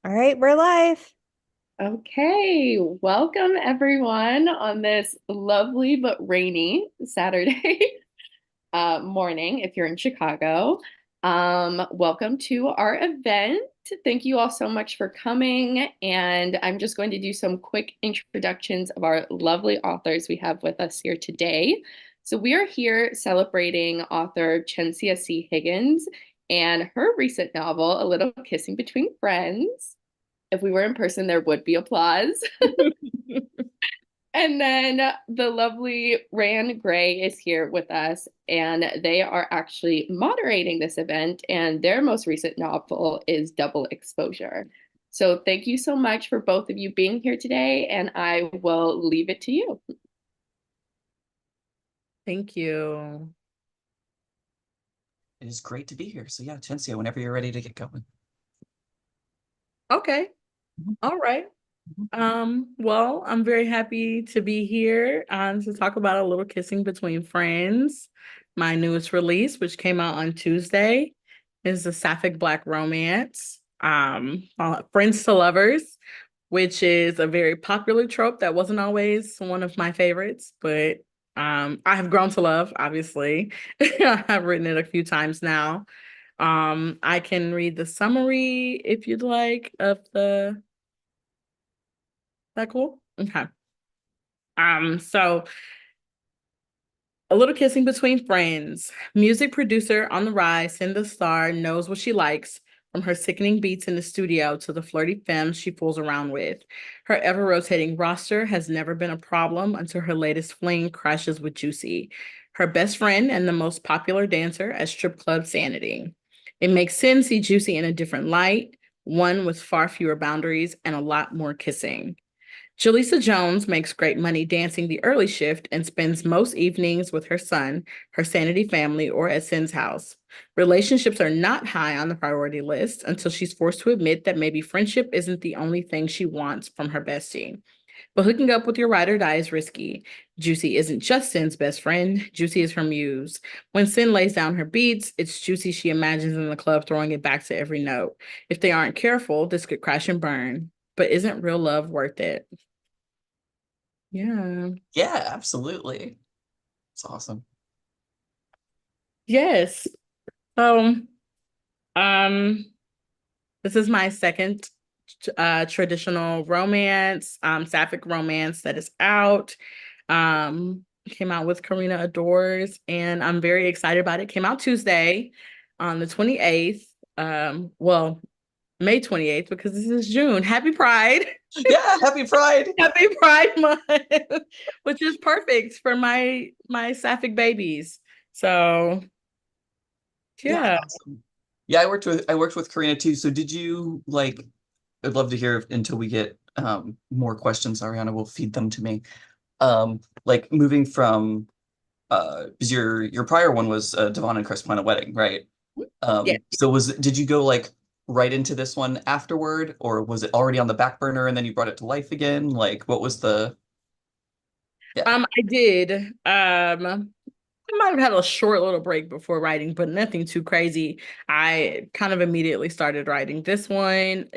All right, we're live. Okay, welcome everyone on this lovely but rainy Saturday morning if you're in Chicago. Welcome to our event. Thank you all so much for coming. And I'm just going to do some quick introductions of our lovely authors we have with us here today. So we are here celebrating author Chensia C. Higgins and her recent novel, A Little Kissing Between Friends. If we were in person, there would be applause. And then the lovely Rand Gray is here with us, and they are actually moderating this event, and their most recent novel is Double Exposure. So thank you so much for both of you being here today, and I will leave it to you. Thank you. It is great to be here. So yeah, Chensia, whenever you're ready to get going. Okay. Mhm. All right. Well, I'm very happy to be here to talk about A Little Kissing Between Friends. My newest release, which came out on Tuesday, is a sapphic Black romance, Friends to Lovers, which is a very popular trope that wasn't always one of my favorites, but I have grown to love, obviously. I've written it a few times now. I can read the summary if you'd like of the that cool? Okay. So A Little Kissing Between Friends. Music producer on the rise, Cinda Starr knows what she likes, from her sickening beats in the studio to the flirty femmes she fools around with. Her ever-rotating roster has never been a problem until her latest fling crashes with Juicy, her best friend and the most popular dancer at strip club Sanity. It makes Sin see Juicy in a different light, one with far fewer boundaries and a lot more kissing. Jaleesa Jones makes great money dancing the early shift and spends most evenings with her son, her Sanity family, or at Sin's house. Relationships are not high on the priority list until she's forced to admit that maybe friendship isn't the only thing she wants from her bestie. But hooking up with your ride or die is risky. Juicy isn't just Sin's best friend, Juicy is her muse. When Sin lays down her beats, it's Juicy she imagines in the club throwing it back to every note. If they aren't careful, this could crash and burn. But isn't real love worth it? Yeah. Yeah, absolutely. It's awesome. Yes. So, um, this is my second traditional romance, sapphic romance that is out. Came out with Karina Adores, and I'm very excited about it. Came out Tuesday on the 28th. Well, May 28th, because this is June. Happy Pride. Yeah, happy Pride. Happy Pride Month, which is perfect for my sapphic babies. So Yeah, yeah. awesome. Yeah, I worked with Karina too. So did you like I'd love to hear until we get more questions, Ariana will feed them to me. Like moving from because your prior one was Devon and Chris Plan a Wedding, right? Yeah. So did you go like right into this one afterward, or was it already on the back burner and then you brought it to life again? Like what was the yeah. I did. I might have had a short little break before writing, but nothing too crazy. I kind of immediately started writing this one.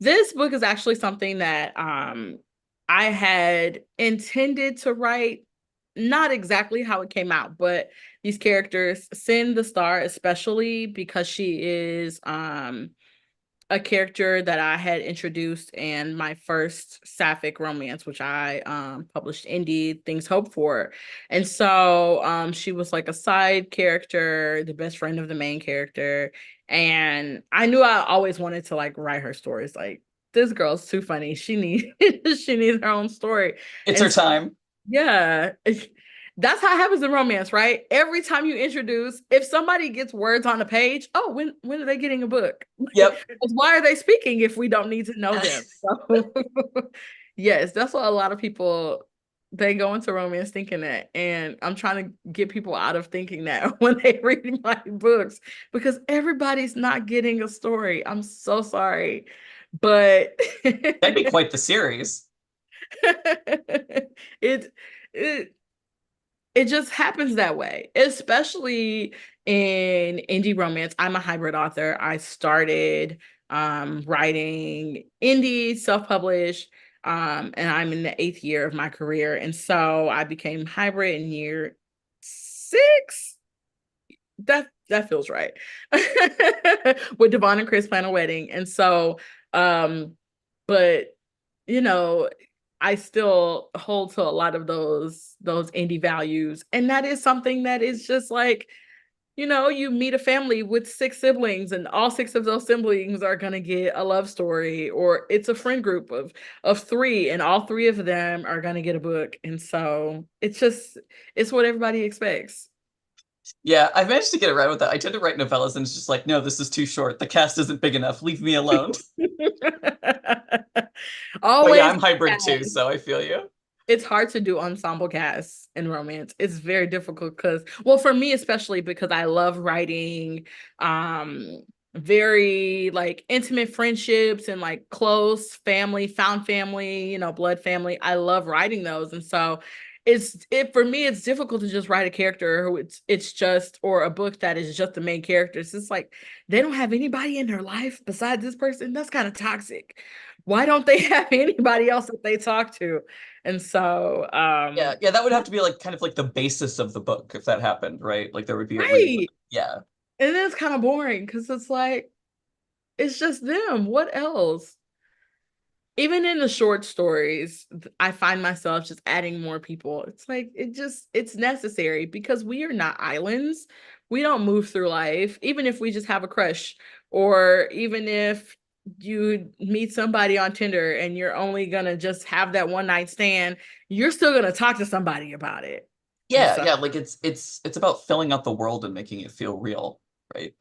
This book is actually something that I had intended to write, not exactly how it came out, but these characters, Sin the Star, especially because she is a character that I had introduced in my first sapphic romance, which I published Indie Things Hope For. And so she was like a side character, the best friend of the main character. And I knew I always wanted to like write her stories. Like, this girl's too funny. She needs she needs her own story. It's And her time. yeah. That's how it happens in romance, right? Every time you introduce, if somebody gets words on a page, oh, when are they getting a book? Yep. Why are they speaking if we don't need to know them? So, yes, that's what a lot of people they go into romance thinking that. And I'm trying to get people out of thinking that when they read my books because everybody's not getting a story. I'm so sorry. But That'd be quite the series. it it it just happens that way, especially in indie romance. I'm a hybrid author. I started writing indie, self-published, and I'm in the 8th year of my career. And so I became hybrid in year 6. That feels right. With Devon and Chris Plan a Wedding. And so, but you know, I still hold to a lot of those indie values. And that is something that is just like, you meet a family with 6 siblings, and all 6 of those siblings are gonna get a love story, or it's a friend group of 3, and all 3 of them are gonna get a book. And so it's what everybody expects. Yeah, I've managed to get it right with that. I tend to write novellas and it's just like, no, this is too short. The cast isn't big enough. Leave me alone. But yeah, Always. I'm hybrid too, so I feel you. It's hard to do ensemble casts in romance. It's very difficult because, well, for me especially, because I love writing very like intimate friendships and like close family, found family, blood family. I love writing those. And so for me, it's difficult to just write a character who it's just, or a book that is just the main character. It's just like they don't have anybody in their life besides this person. That's kind of toxic. Why don't they have anybody else that they talk to? And so, Yeah, that would have to be like kind of like the basis of the book if that happened, right? Like there would be a reason. right. Yeah. And then it's kind of boring because it's like, it's just them. What else? Even in the short stories, I find myself just adding more people. It's like, it's necessary because we are not islands. We don't move through life, even if we just have a crush, or even if you meet somebody on Tinder and you're only gonna just have that one night stand, you're still gonna talk to somebody about it. And Yeah, so, yeah, like it's about filling out the world and making it feel real, right?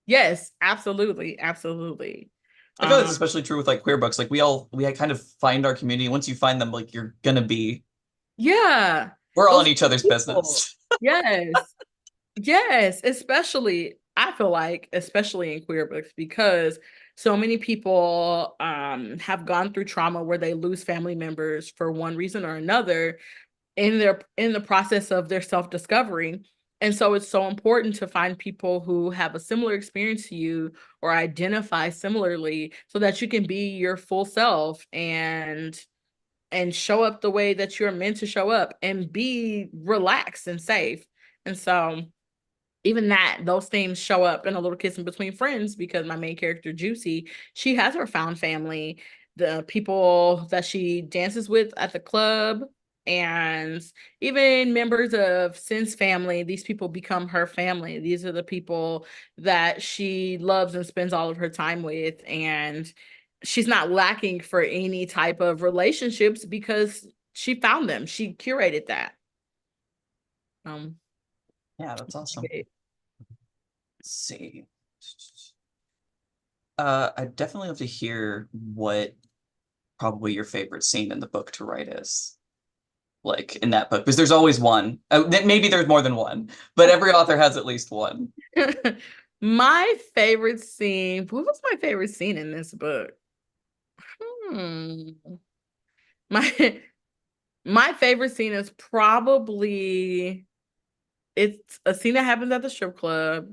yes, absolutely, absolutely. I feel like it's Um, especially true with like queer books. Like we kind of find our community. Once you find them, like you're gonna be yeah, we're all in those each other's people. business. Yes. Yes, especially I feel like especially in queer books because so many people have gone through trauma where they lose family members for one reason or another in the process of their self-discovery. And so it's so important to find people who have a similar experience to you or identify similarly so that you can be your full self and show up the way that you're meant to show up and be relaxed and safe. And so even those themes show up in A Little Kiss in Between Friends because my main character, Juicy, she has her found family, the people that she dances with at the club, and even members of Sin's family. These people become her family. These are the people that she loves and spends all of her time with. And she's not lacking for any type of relationships because she found them. She curated that. Um, Yeah, that's awesome. okay. Let's see. I'd definitely love to hear what probably your favorite scene in the book to write is. Like in that book, because there's always one. Maybe there's more than one, but every author has at least one. My favorite scene. What was my favorite scene in this book? Hmm. My my favorite scene is probably it's a scene that happens at the strip club.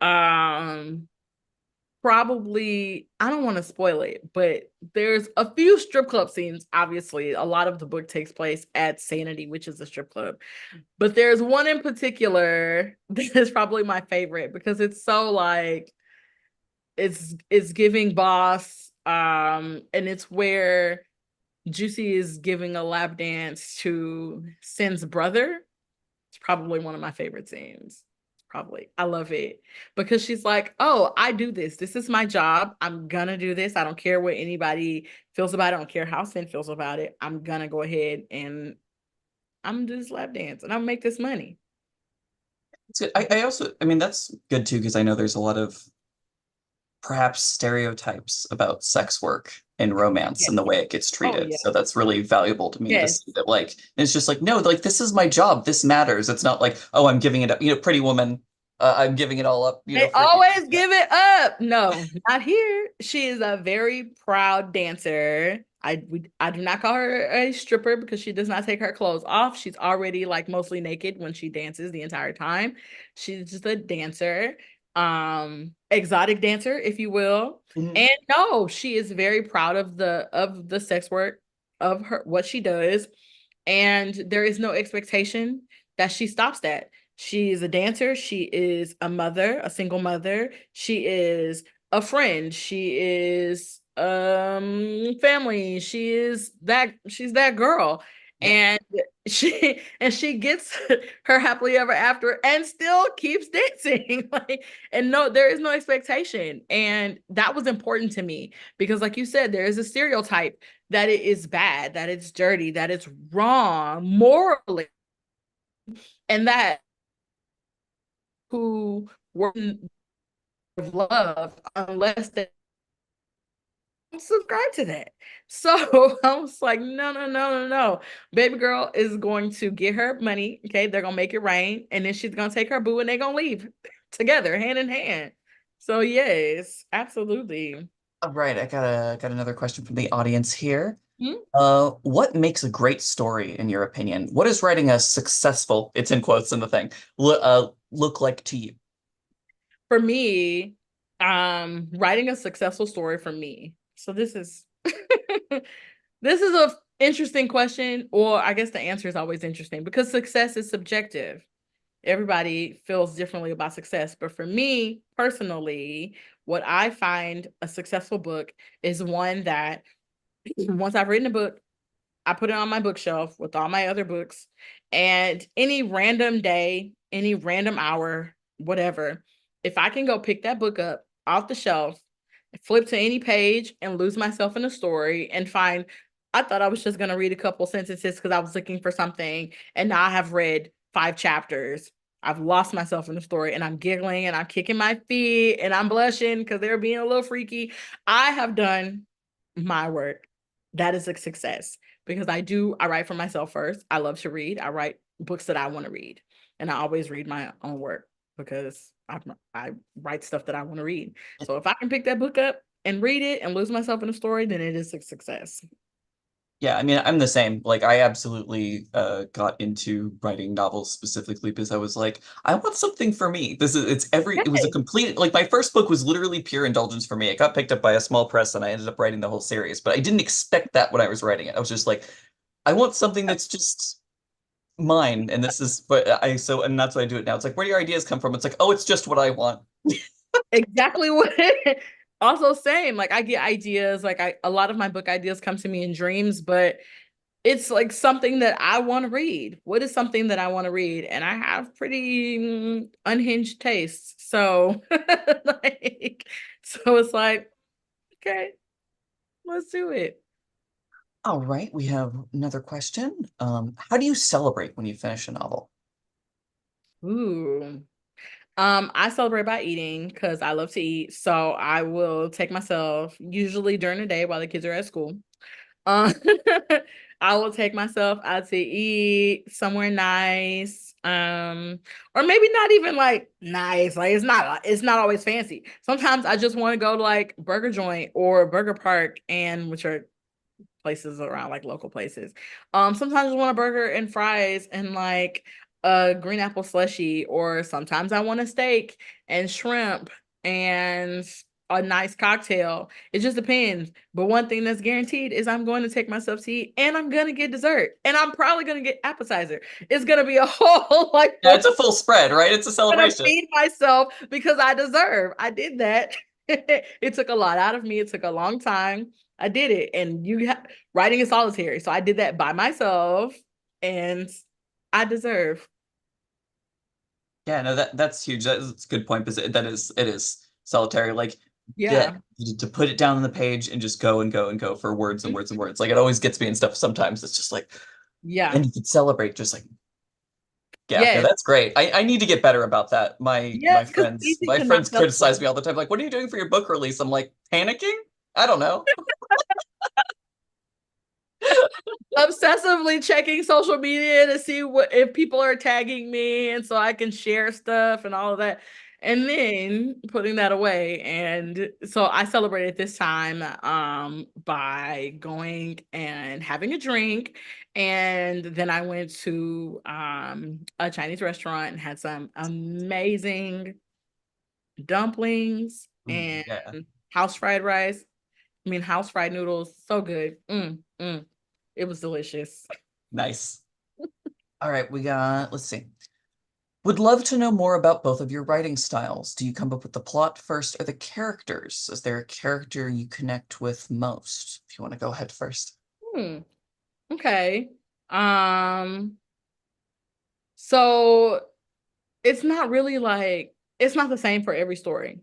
Um, Probably I don't want to spoil it, but there's a few strip club scenes. Obviously, a lot of the book takes place at Sanity, which is a strip club. But there's one in particular that is probably my favorite because it's so like it's giving boss and it's where Juicy is giving a lap dance to Sin's brother. It's probably one of my favorite scenes. Probably. I love it because she's like, "Oh, I do this. This is my job. I'm gonna do this. I don't care what anybody feels about it. I don't care how Sin feels about it. I'm gonna go ahead and I'm gonna do this lap dance and I'll make this money." It's good. I also, I mean, that's good too, because I know there's a lot of perhaps stereotypes about sex work and romance Yeah. and the way it gets Oh treated. yeah. So that's really valuable to me to Yes. see that, like, it's just like, no, like, this is my job. This matters. It's not like, oh, I'm giving it up, Pretty Woman, I'm giving it all up, They for you. always Yeah. give it up. No, not here. She is a very proud dancer I do not call her a stripper because she does not take her clothes off. She's already like mostly naked when she dances the entire time. She's just a dancer, exotic dancer, if you will. Mhm. And no, she is very proud of the sex work of her what she does. And there is no expectation that she stops that. She is a dancer, she is a mother, a single mother, she is a friend, she is family, she's that girl. Yeah. And she gets her happily ever after and still keeps dancing. Like, and no, there is no expectation. And that was important to me because, like you said, there is a stereotype that it is bad, that it's dirty, that it's wrong morally, and that who were of love unless they subscribe to that. So I was like, no, no, no, no, no. Baby girl is going to get her money. Okay, they're gonna make it rain, and then she's gonna take her boo and they're gonna leave together, hand in hand. So yes, absolutely. All right, I got another question from the audience here. Hmm? What makes a great story in your opinion? What is writing a successful, it's in quotes in the thing, look like to you? For me, writing a successful story for me. So this is this is a interesting question, or I guess the answer is always interesting because success is subjective. Everybody feels differently about success, but for me personally, what I find a successful book is one that once I've written a book, I put it on my bookshelf with all my other books, and any random day, any random hour, whatever, if I can go pick that book up off the shelf, flip to any page and lose myself in a story and find, I thought I was just going to read a couple sentences because I was looking for something, and now I have read 5 chapters. I've lost myself in the story and I'm giggling and I'm kicking my feet and I'm blushing because they're being a little freaky. I have done my work. That is a success because I write for myself first. I love to read. I write books that I want to read. And I always read my own work because I write stuff that I want to read. So if I can pick that book up and read it and lose myself in a story, then it is a success. Yeah, I mean, I'm the same. Like, I absolutely got into writing novels specifically because I was like, I want something for me. It was a Okay. complete, like, my first book was literally pure indulgence for me. It got picked up by a small press and I ended up writing the whole series, but I didn't expect that when I was writing it. I was just like, I want something that's just mine. And this is, and that's why I do it now. It's like, where do your ideas come from? It's like, oh, it's just what I want. Exactly what also same. Like I get ideas, like a lot of my book ideas come to me in dreams, but it's like something that I want to read. What is something that I want to read? And I have pretty unhinged tastes. So so it's like, okay, let's do it. All right, we have another question. How do you celebrate when you finish a novel? Ooh. I celebrate by eating because I love to eat. So I will take myself usually during the day while the kids are at school. Um, I will take myself out to eat somewhere nice. Or maybe not even like nice. Like it's not always fancy. Sometimes I just want to go to like Burger Joint or Burger Park, and which are places around like local places. Sometimes I just want a burger and fries and like a green apple slushy, or sometimes I want a steak and shrimp and a nice cocktail. It just depends. But one thing that's guaranteed is I'm going to take myself to eat and I'm gonna get dessert. And I'm probably gonna get appetizer. It's gonna be a whole like Yeah, it's a full spread, right? It's a I'm gonna celebration. feed myself because I deserve. I did that. It took a lot out of me. It took a long time. I did it. And writing is solitary. So I did that by myself and I deserve. Yeah, no, that's huge. That's a good point because it is solitary. Like, yeah, Yeah. to put it down on the page and just go and go and go for words and words and words. Like it always gets me and stuff. Sometimes it's just like, Yeah. and you could celebrate just like, yeah, no, Yes. that's great. I need to get better about that. My Yes, because it's friends easy my to not friends criticize celebrate. me all the time. Like, what are you doing for your book release? I'm like, panicking? I don't know. Obsessively checking social media to see what if people are tagging me and so I can share stuff and all of that. And then putting that away. And so I celebrated this time by going and having a drink. And then I went to a Chinese restaurant and had some amazing dumplings Ooh, and yeah, house fried rice. I mean, house fried noodles. So good. It was delicious. nice. All right, we got, let's see. Would love to know more about both of your writing styles. Do you come up with the plot first or the characters? Is there a character you connect with most? If you want to go ahead first. Hmm. Okay. Um, so it's not really like it's not the same for every story.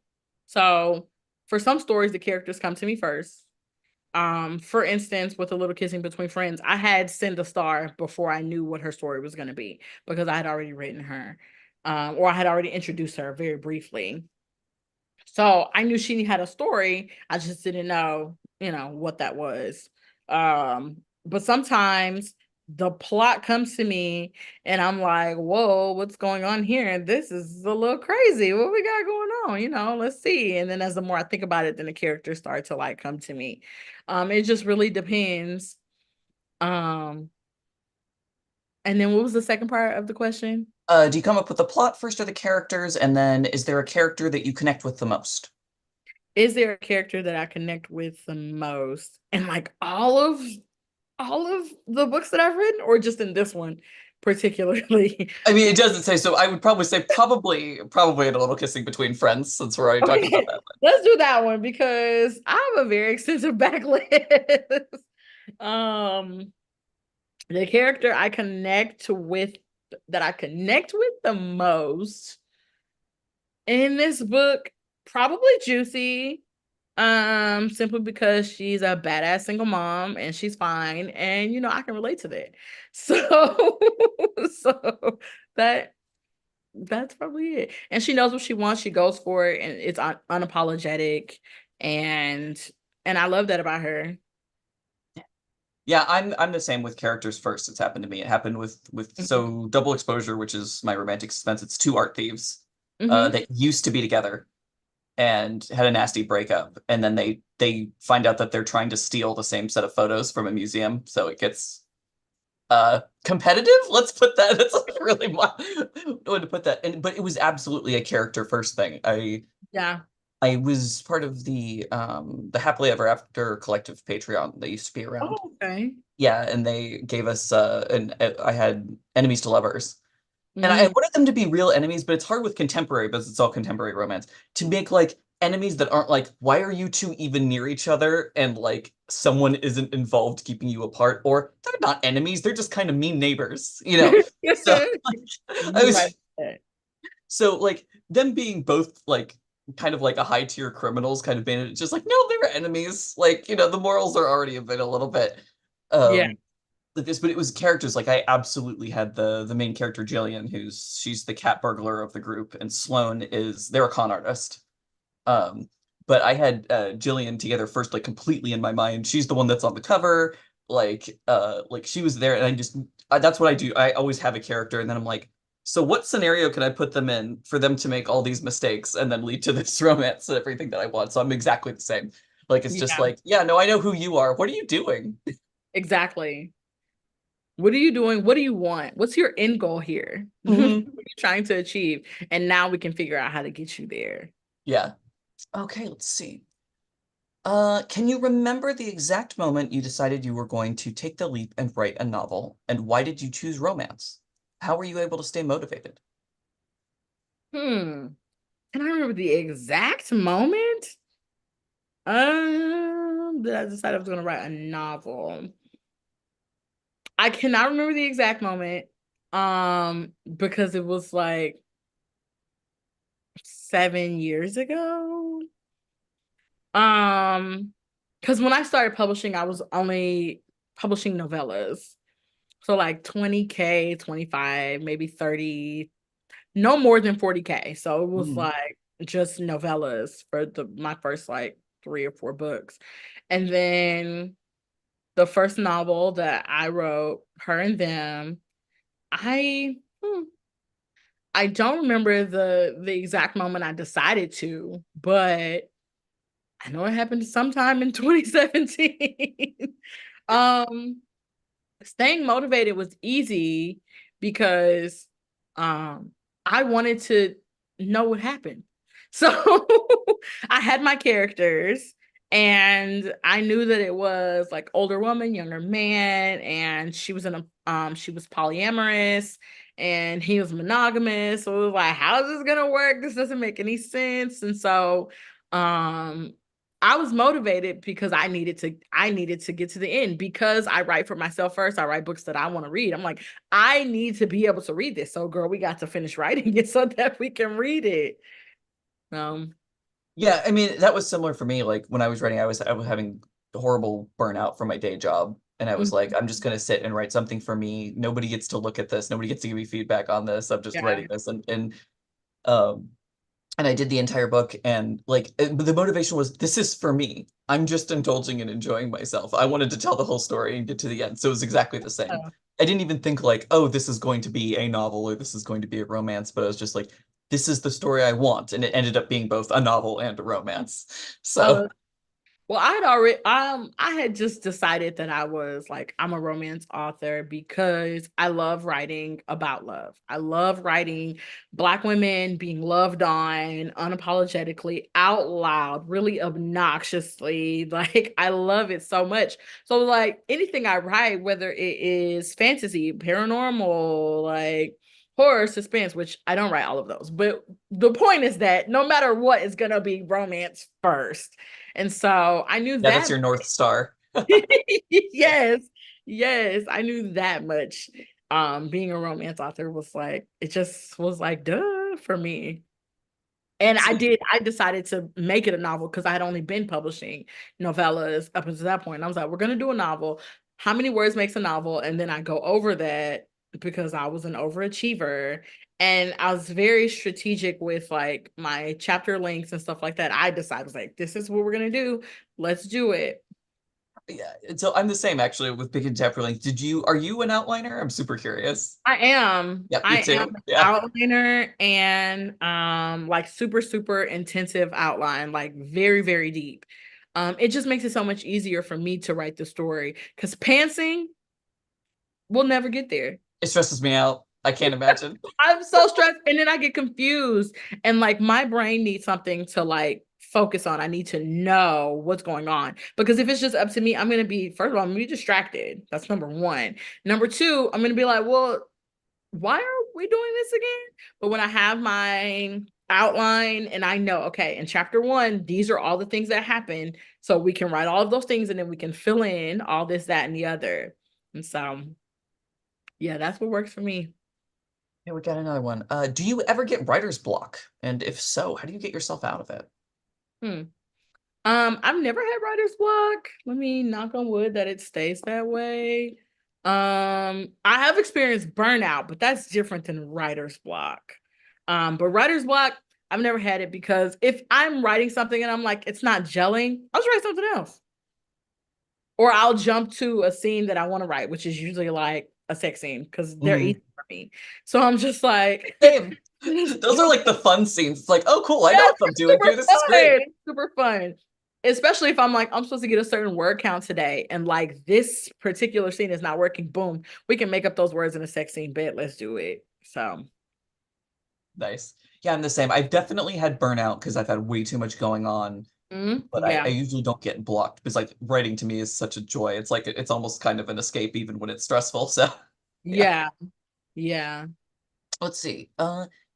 So for some stories, the characters come to me first. For instance, with A Little Kissing Between Friends, I had Send a Star before I knew what her story was going to be because I had already written her, or I had already introduced her very briefly. So I knew she had a story. I just didn't know, what that was. But sometimes the plot comes to me and I'm like, whoa, what's going on here? This is a little crazy. What we got going on? Let's see. And then as the more I think about it, then the characters start to like come to me. It just really depends. Um, and then what was the second part of the question? Do you come up with the plot first or the characters? And then is there a character that you connect with the most? Is there a character that I connect with the most? And like all of the books that I've written, or just in this one particularly? I mean, it doesn't say, so I would probably say probably in A Little Kissing Between Friends, since we're already talking about Okay, that. let's do that one because I have a very extensive backlist. um, the character that I connect with the most in this book, probably Juicy. Simply because she's a badass single mom and she's fine, and I can relate to that. So, so that that's probably it. And she knows what she wants. She goes for it, and it's unapologetic, and I love that about her. Yeah, I'm the same with characters first. It's happened to me. It happened with Mhm. so Double Exposure, which is my romantic suspense. It's two art thieves Mhm. that used to be together and had a nasty breakup, and then they find out that they're trying to steal the same set of photos from a museum, so it gets competitive. Let's put that. That's like really my way to put that. And but it was absolutely a character first thing. Yeah. I was part of the Happily Ever After collective Patreon that used to be around. Oh, okay. Yeah, and they gave us I had enemies to lovers. And I Mm, wanted them to be real enemies, but it's hard with contemporary because it's all contemporary romance to make like enemies that aren't like, why are you two even near each other? And like someone isn't involved keeping you apart, or they're not enemies, they're just kind of mean neighbors, you know? So like I you right. was so like them being both like kind of like a high tier criminals kind of made it just like, no, they're enemies. Like, the morals are already a bit a little bit. Yeah. Um like this, but it was characters like I absolutely had the main character Jillian, she's the cat burglar of the group, and Sloane they're a con artist. Um, but I had Jillian together first, like completely in my mind. She's the one that's on the cover, like she was there, and that's what I do. I always have a character, and then I'm like, so what scenario can I put them in for them to make all these mistakes and then lead to this romance and everything that I want? So I'm exactly the same. Like it's just Yeah. like, yeah, no, I know who you are. What are you doing? Exactly. What are you doing? What do you want? What's your end goal here? What are Mhm. you trying to achieve? And now we can figure out how to get you there. Yeah. Okay, let's see. Can you remember the exact moment you decided you were going to take the leap and write a novel? And why did you choose romance? How were you able to stay motivated? Hmm. Can I remember the exact moment? That I decided I was going to write a novel. I cannot remember the exact moment. Because it was like 7 years ago. Because when I started publishing, I was only publishing novellas. So like 20K, 25, maybe 30, no more than 40K. So it was Mm. like just novellas for my first like 3 or 4 books. And then the first novel that I wrote, Her and Them, I I don't remember the exact moment I decided to, but I know it happened sometime in 2017. um Staying motivated was easy because I wanted to know what happened. So I had my characters and I knew that it was like older woman, younger man, and she was in a she was polyamorous and he was monogamous. So it was like, how is this gonna work? This doesn't make any sense. And so um I was motivated because I needed to get to the end because I write for myself first. I write books that I want to read. I'm like, I need to be able to read this. So girl, we got to finish writing it so that we can read it. Yeah, I mean, that was similar for me. Like when I was writing, I was having horrible burnout from my day job. And I was like, Mhm. I'm just gonna sit and write something for me. Nobody gets to look at this. Nobody gets to give me feedback on this. I'm just Yeah. writing this. Um and I did the entire book and like the motivation was this is for me. I'm just indulging and enjoying myself. I wanted to tell the whole story and get to the end. So it was exactly the same. Uh, I didn't even think like, oh, this is going to be a novel or this is going to be a romance, but I was just like, this is the story I want. And it ended up being both a novel and a romance. So oh, well, I had already I had just decided that I was like I'm a romance author because I love writing about love. I love writing Black women being loved on unapologetically out loud, really obnoxiously. Like I love it so much. So like anything I write, whether it is fantasy, paranormal, like horror, suspense, which I don't write all of those, but the point is that no matter what, it's gonna be romance first. And so I knew yeah, that's that. your North Star. Yes, yes, I knew that much. Being a romance author was like, it just was like, duh, for me. And So I decided to make it a novel because I had only been publishing novellas up until that point. And I was like, we're gonna do a novel. How many words makes a novel? And then I go over that because I was an overachiever. And I was very strategic with like my chapter lengths and stuff like that. I decided, I was like, this is what we're gonna do. Let's do it. yeah, so I'm the same actually with Big and Chapter Link. Are you an outliner? I'm super curious. I am. Yep, me I am too. an Yeah. outliner and like super super intensive outline, like very very deep. It just makes it so much easier for me to write the story because pantsing will never get there. It stresses me out. I can't imagine. I'm so stressed and then I get confused and like my brain needs something to like focus on. I need to know what's going on because if it's just up to me, I'm going to be first of all, I'm going to be distracted. That's number one. Number two, I'm going to be like, well, why are we doing this again? But when I have my outline and I know, okay, in chapter one, these are all the things that happen. So we can write all of those things and then we can fill in all this, that, and the other. And so, yeah, that's what works for me. Yeah, we got another one. Do you ever get writer's block? And if so, how do you get yourself out of it? Hmm. I've never had writer's block. Let me knock on wood that it stays that way. I have experienced burnout, but that's different than writer's block. But writer's block, I've never had it because if I'm writing something and I'm like, it's not gelling, I'll just write something else. Or I'll jump to a scene that I want to write, which is usually like a sex scene because they're Mhm. easy for me. So I'm just like, Same. Those are like the fun scenes. It's like, oh, cool. I know yeah, what I'm it's doing super here. This is great. fun. It's super fun. Especially if I'm like, I'm supposed to get a certain word count today, and like this particular scene is not working. Boom, we can make up those words in a sex scene. Bet, let's do it. So, Nice. Yeah, I'm the same. I've definitely had burnout because I've had way too much going on, but I yeah, usually don't get blocked because like writing to me is such a joy. It's like it's almost kind of an escape even when it's stressful. So yeah. yeah, yeah. Let's see.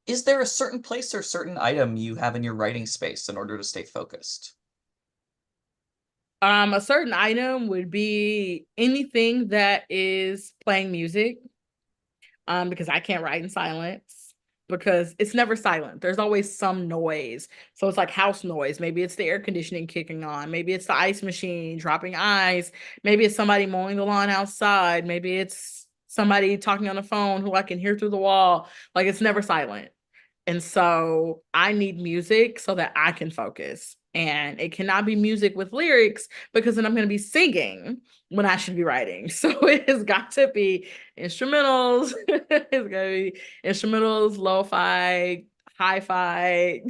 Is there a certain place or certain item you have in your writing space in order to stay focused? A certain item would be anything that is playing music. Because I can't write in silence because it's never silent. There's always some noise. So it's like house noise. Maybe it's the air conditioning kicking on. Maybe it's the ice machine dropping ice. Maybe it's somebody mowing the lawn outside. Maybe it's somebody talking on the phone who I can hear through the wall. Like it's never silent. And so I need music so that I can focus. and it cannot be music with lyrics because then I'm going to be singing when I should be writing. So it has got to be instrumentals. It's going to be instrumentals, lo-fi, hi-fi.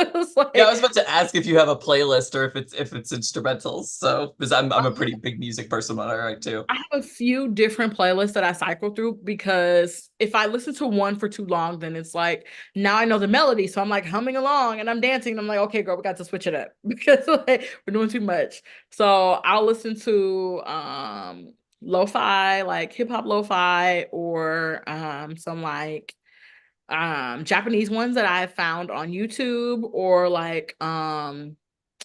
It's Yeah, I like, was about to ask if you have a playlist or if it's instrumentals. So because I'm a pretty big music person when I write too. I have a few different playlists that I cycle through because if I listen to one for too long, then it's like now I know the melody. So I'm like humming along and I'm dancing. And I'm like, okay, girl, we got to switch it up because like we're doing too much. So I'll listen to lo-fi, like hip hop lo-fi, or some like Japanese ones that I found on YouTube, or like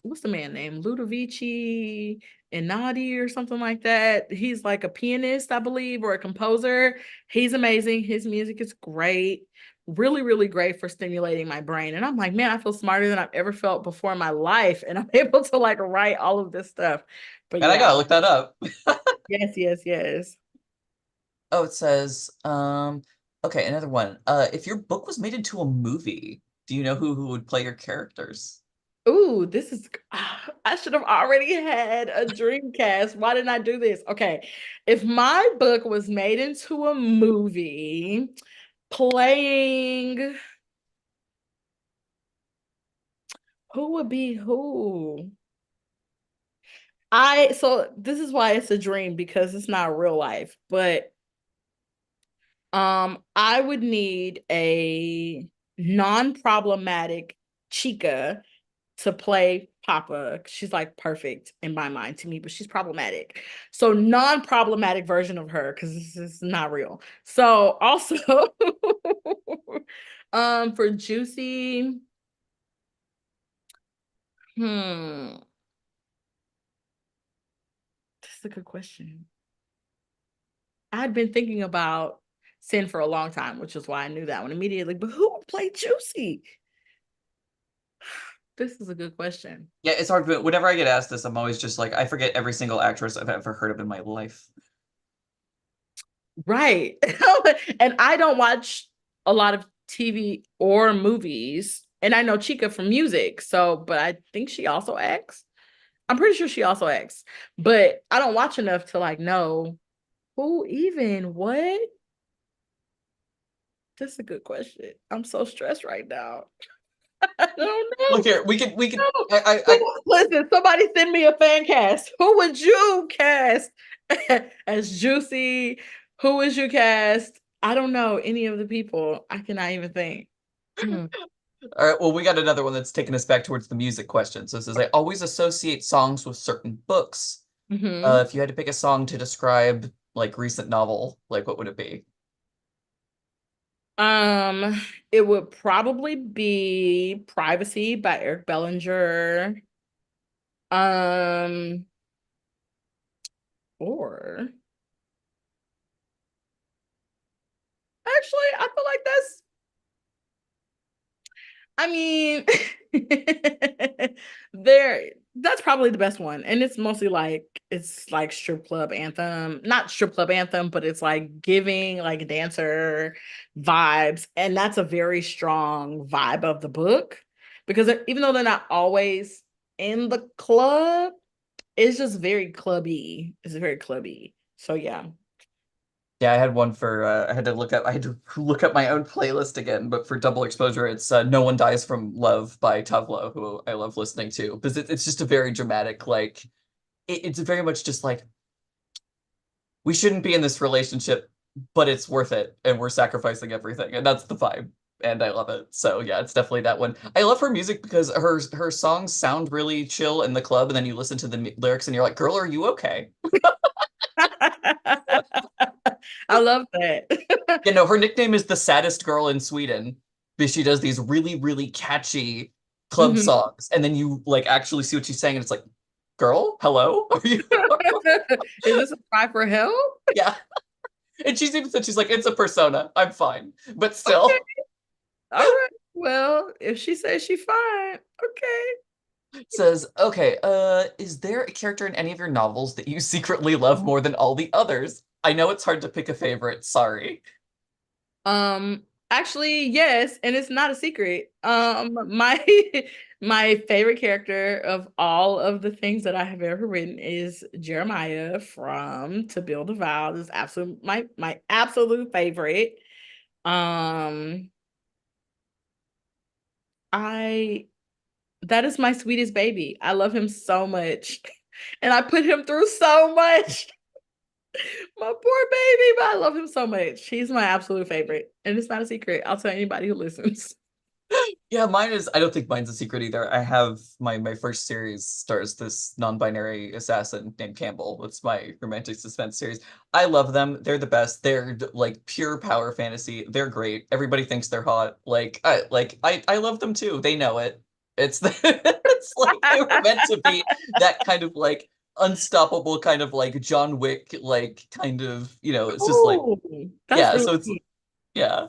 what's the man name? Ludovici Inadi or something like that. He's like a pianist, I believe, or a composer. He's amazing. His music is great. Really, really great for stimulating my brain. And I'm like, man, I feel smarter than I've ever felt before in my life. And I'm able to like write all of this stuff. But And I yeah, gotta look that up. yes, yes, yes. Oh, it says, okay, another one. If your book was made into a movie, do you know who would play your characters? Ooh, this is, I should have already had a dream cast. Why didn't I do this? Okay. If my book was made into a movie, playing who would be who? So this is why it's a dream because it's not real life, but I would need a non-problematic Chica to play Papa. She's like perfect in my mind to me, but she's problematic. So non-problematic version of her because this is not real. So also for Juicy, hmm, that's a good question. I had been thinking about Sin for a long time, which is why I knew that one immediately. But who would play Juicy? This is a good question. Yeah, it's hard, but whenever I get asked this, I'm always just like, I forget every single actress I've ever heard of in my life. Right. And I don't watch a lot of TV or movies. And I know Chica from music. So, but I think she also acts. I'm pretty sure she also acts. But I don't watch enough to like know who even what. That's a good question. I'm so stressed right now. I don't Look know. here, we can No. Listen, somebody send me a fan cast. Who would you cast as Juicy? Who would you cast? I don't know any of the people. I cannot even think. Hmm. All right, well, we got another one that's taking us back towards the music question. So it says, I always associate songs with certain books. Hmm. If you had to pick a song to describe like recent novel, like what would it be? Um, it would probably be Privacy by Eric Bellinger. Um, or actually, I feel like I mean, there that's probably the best one. And it's mostly like it's like strip club anthem. Not strip club anthem, but it's like giving like dancer vibes. And that's a very strong vibe of the book. Because even though they're not always in the club, it's just very clubby. It's very clubby. So yeah. Yeah, I had one for I had to look up my own playlist again, but for double exposure, it's No One Dies from Love by Tavlo, who I love listening to. Because it's just a very dramatic, like it's very much just like we shouldn't be in this relationship, but it's worth it, and we're sacrificing everything, and that's the vibe. And I love it. So yeah, it's definitely that one. I love her music because her songs sound really chill in the club, and then you listen to the lyrics and you're like, girl, are you okay? I love that. You know, her nickname is the saddest girl in Sweden because she does these really, really catchy club Mhm. songs. And then you like actually see what she's saying, and it's like, girl, hello? Are you Is this a cry for help? yeah. And she's even said she's like, it's a persona. I'm fine. But Okay, still all right. Well, if she says she's fine, okay. says, okay, is there a character in any of your novels that you secretly love more than all the others? I know it's hard to pick a favorite, sorry. Actually, yes, and it's not a secret. My my favorite character of all of the things that I have ever written is Jeremiah from To Build a Vow. This is absolute my absolute favorite. Um, I that is my sweetest baby. I love him so much, and I put him through so much. My poor baby, but I love him so much. He's my absolute favorite, and it's not a secret. I'll tell anybody who listens. Yeah, mine is, I don't think mine's a secret either. I have my first series stars this non-binary assassin named Campbell. It's my romantic suspense series. I love them. They're the best. They're like pure power fantasy. They're great. Everybody thinks they're hot. I love them too. They know it. It's it's like they were meant to be that kind of like unstoppable kind of like John Wick like kind of, it's just like, Oh, that's yeah, really so it's, sweet. yeah.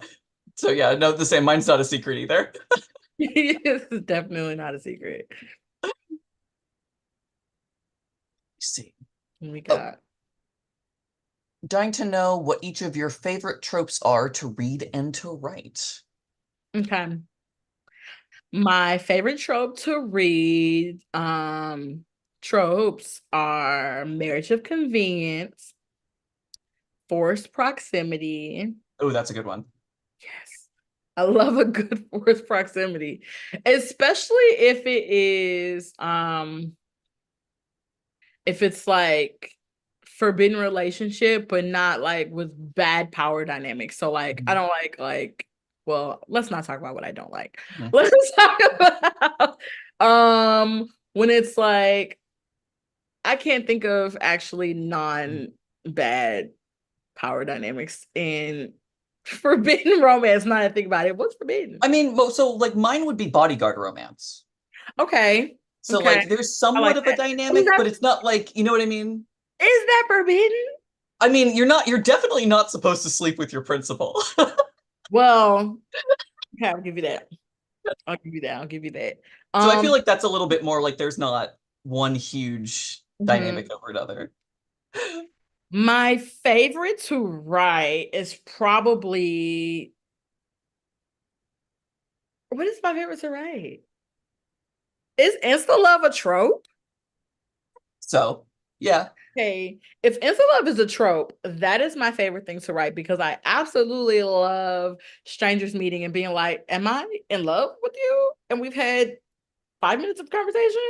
So yeah, no, the same. Mine's not a secret either. This is definitely not a secret. See. We Oh, got dying to know what each of your favorite tropes are to read and to write. okay. My favorite trope to read, tropes are marriage of convenience, forced proximity. Oh, that's a good one. Yes. I love a good forced proximity, especially if it's like forbidden relationship, but not like with bad power dynamics. So like I Mhm. don't like well, let's not talk about what I don't like. Mhm. Let's talk about when it's like I can't think of actually non-bad power dynamics in forbidden romance. Now that I think about it, what's forbidden? I mean, so like mine would be bodyguard romance. Okay. So Okay. like there's I somewhat like of a that. Is dynamic, that but it's not like, you know what I mean? is that forbidden? I mean, you're definitely not supposed to sleep with your principal. Well, okay, I'll give you that. I'll give you that. I'll give you that. So I feel Um, like that's a little bit more like there's not one huge mhm. dynamic over another. My favorite to write is probably what is my favorite to write? Is insta love a trope? So, yeah. Okay, if insta love is a trope, that is my favorite thing to write because I absolutely love strangers meeting and being like, "Am I in love with you?" And we've had 5 minutes of conversation.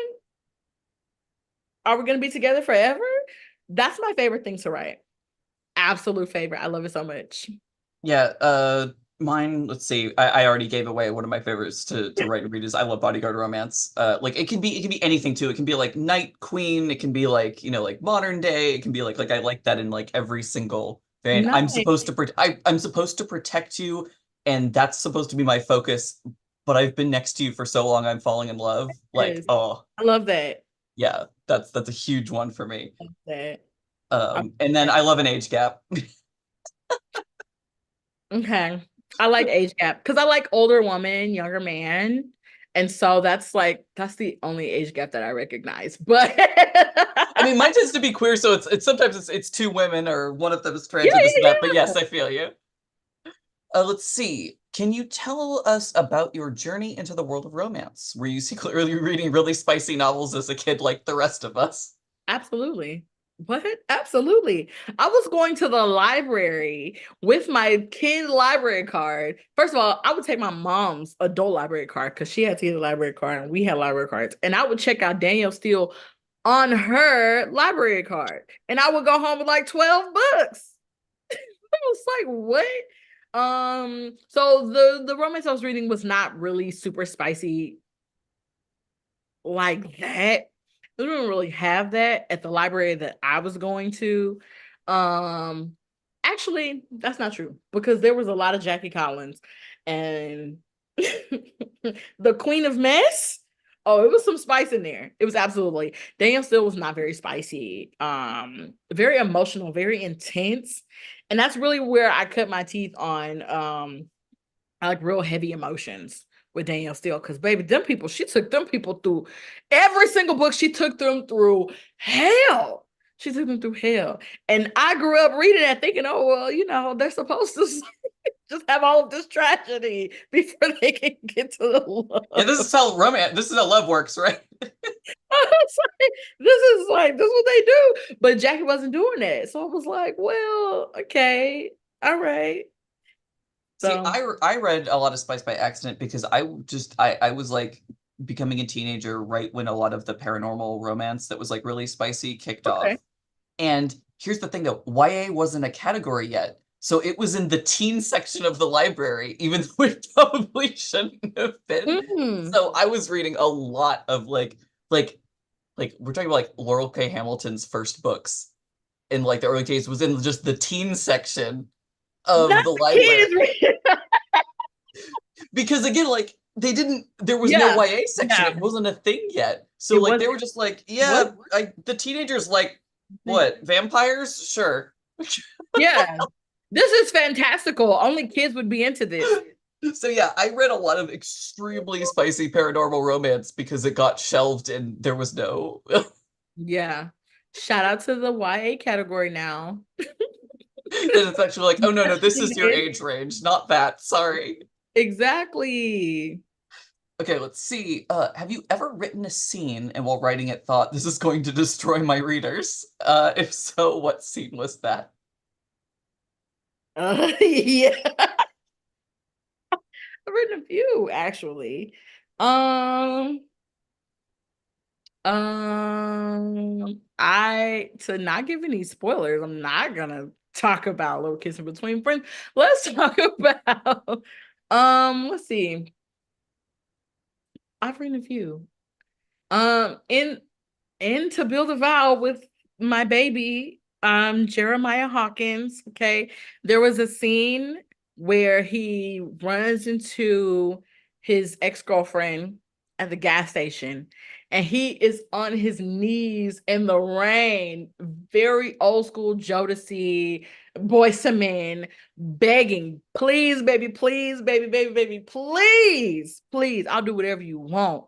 Are we going to be together forever? That's my favorite thing to write. Absolute favorite. I love it so much. Yeah, mine, let's see. I already gave away one of my favorites to write and read is I love bodyguard romance. Like it can be anything too. It can be like Night Queen, it can be like, like modern day, it can be like I like that in like every single variant. Nice. I'm supposed to protect you, and that's supposed to be my focus, but I've been next to you for so long I'm falling in love. Like, Yes. oh, I love that. yeah, that's a huge one for me. I love that. I love And then that. I love an age gap. Okay. I like age gap because I like older woman, younger man. And so that's the only age gap that I recognize. But I mean, mine tends to be queer, so it's sometimes it's two women or one of them is yeah, trans or this and that. But yeah, yes, I feel you. Let's see. Can you tell us about your journey into the world of romance? Were you secretly reading really spicy novels as a kid, like the rest of us? absolutely. What? Absolutely. I was going to the library with my kid library card. First of all, I would take my mom's adult library card because she had to get a library card and we had library cards. And I would check out Danielle Steele on her library card. And I would go home with like 12 books. I was like, what? So the romance I was reading was not really super spicy like that. We didn't really have that at the library that I was going to. Um, Actually, that's not true because there was a lot of Jackie Collins and the Queen of Mess. Oh, it was some spice in there. It was absolutely. Danielle Still was not very spicy. Very emotional, very intense. And that's really where I cut my teeth on I like real heavy emotions with Danielle Steele because baby, she took them people through every single book. She took them through hell. She took them through hell, and I grew up reading that, thinking, "Oh well, they're supposed to." just have all of this tragedy before they can get to the love. Yeah, this is how love works, right? This is what they do. But Jackie wasn't doing that. So I was like, well, okay, all right. See, So I read a lot of Spice by accident because I was like becoming a teenager right when a lot of the paranormal romance that was like really spicy kicked okay. off. And here's the thing though, YA wasn't a category yet. So it was in the teen section of the library, even though it probably shouldn't have been. Mm. So I was reading a lot of like we're talking about like Laurel K. Hamilton's first books in like the early days was in just the teen section of Not the the library. kids. Because again, like there was no Yeah. YA section. Yeah. It wasn't a thing yet. So It like was they were just like, it was yeah, the teenagers like what, vampires? Sure. yeah. This is fantastical. Only kids would be into this. So yeah, I read a lot of extremely spicy paranormal romance because it got shelved and there was no. Yeah. Shout out to the YA category now. And it's actually like, oh no, this is your age range, not that. Sorry. Exactly. Okay, let's see. Have you ever written a scene and while writing it thought this is going to destroy my readers? If so, what scene was that? Yeah. I've written a few actually. Um, I to not give any spoilers, I'm not gonna talk about Little Kissing Between Friends. Let's talk about let's see. I've written a few. In To Build a Vow with my baby, Jeremiah Hawkins. Okay. There was a scene where he runs into his ex-girlfriend at the gas station and he is on his knees in the rain, very old school Jodeci, Boyz II Men, begging, please, baby, please, baby, baby, baby, please, please, I'll do whatever you want.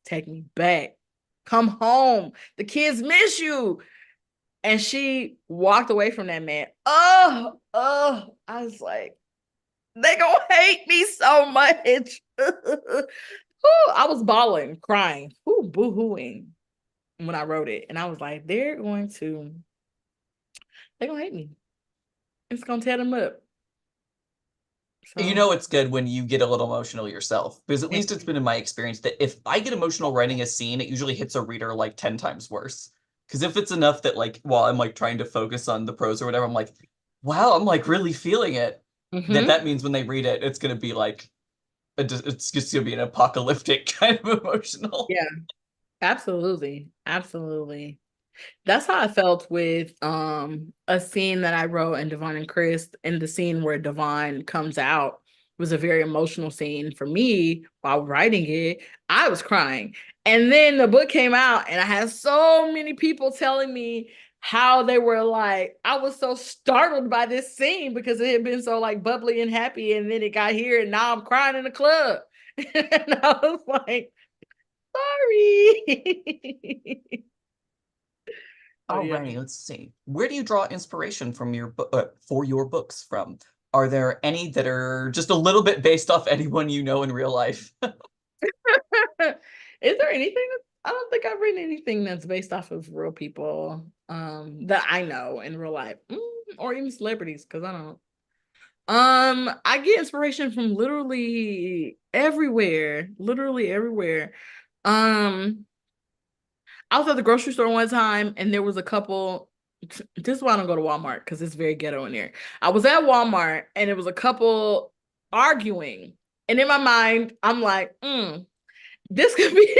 Take me back. Come home. The kids miss you. And she walked away from that man. I was like, they gonna hate me so much. I was bawling, crying, boo-hooing when I wrote it. And I was like, they're gonna hate me. It's gonna tear them up. So, You know it's good when you get a little emotional yourself, because at least it's been in my experience that if I get emotional writing a scene, it usually hits a reader like 10 times worse. Because if it's enough that like while I'm like trying to focus on the prose or whatever, I'm like, wow, I'm like really feeling it. That means when they read it, it's gonna be like it's just gonna be an apocalyptic kind of emotional. yeah, absolutely. Absolutely. That's how I felt with a scene that I wrote in Devon and Chris, and the scene where Devon comes out was a very emotional scene for me while writing it. I was crying. And then the book came out and I had so many people telling me how they were like, I was so startled by this scene because it had been so like bubbly and happy, and then it got here and now I'm crying in the club. And I was like, sorry. Oh, yeah. Alrighty, let's see. Where do you draw inspiration from your for your books from? Are there any that are just a little bit based off anyone you know in real life? Is there anything I don't think I've written anything that's based off of real people that I know in real life, or even celebrities, because I don't. I get inspiration from literally everywhere, literally everywhere. I was at the grocery store one time and there was a couple. This is why I don't go to Walmart, because it's very ghetto in there. I was at Walmart and it was a couple arguing. And in my mind, I'm like, this could be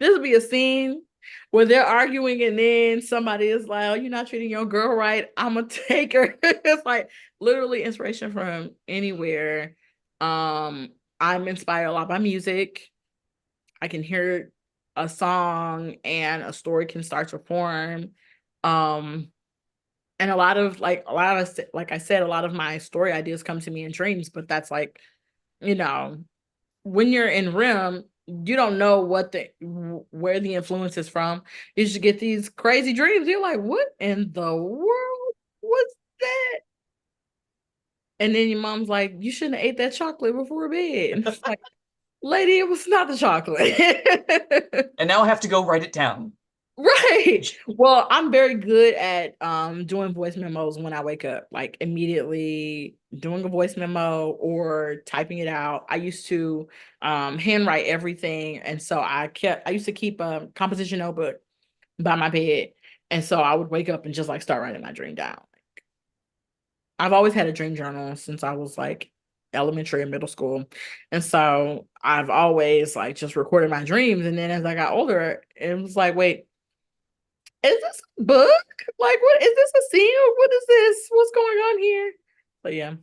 this would be a scene where they're arguing and then somebody is like, oh, you're not treating your girl right. I'm gonna take her. It's like literally inspiration from anywhere. I'm inspired a lot by music. I can hear a song and a story can start to form. And a lot of like I said, a lot of my story ideas come to me in dreams, but that's like, you know, when you're in REM, you don't know where the influence is from. You just get these crazy dreams. You're like, what in the world was that? And then your mom's like, you shouldn't have ate that chocolate before bed. And it's like, lady, it was not the chocolate. And now I have to go write it down. Right. Well, I'm very good at doing voice memos when I wake up, like immediately doing a voice memo or typing it out. I used to handwrite everything, and so I used to keep a composition notebook by my bed. And so I would wake up and just like start writing my dream down. I've always had a dream journal since I was like elementary and middle school. And so I've always like just recorded my dreams. And then as I got older, it was like, wait, is this a book? Like, what is this a scene? Or what is this? What's going on here? But yeah.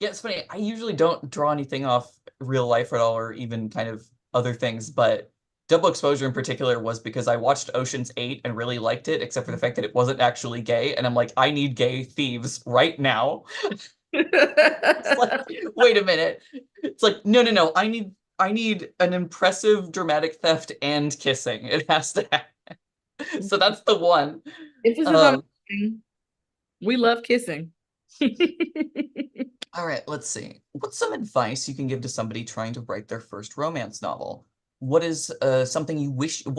Yeah, it's funny. I usually don't draw anything off real life at all, or even kind of other things, but Double Exposure in particular was because I watched Ocean's 8 and really liked it, except for the fact that it wasn't actually gay. And I'm like, I need gay thieves right now. It's like, wait a minute. It's like, no, no, no. I need an impressive dramatic theft and kissing. It has to happen. So that's the one. Emphasis on kissing. We love kissing. All right, let's see. What's some advice you can give to somebody trying to write their first romance novel? What is what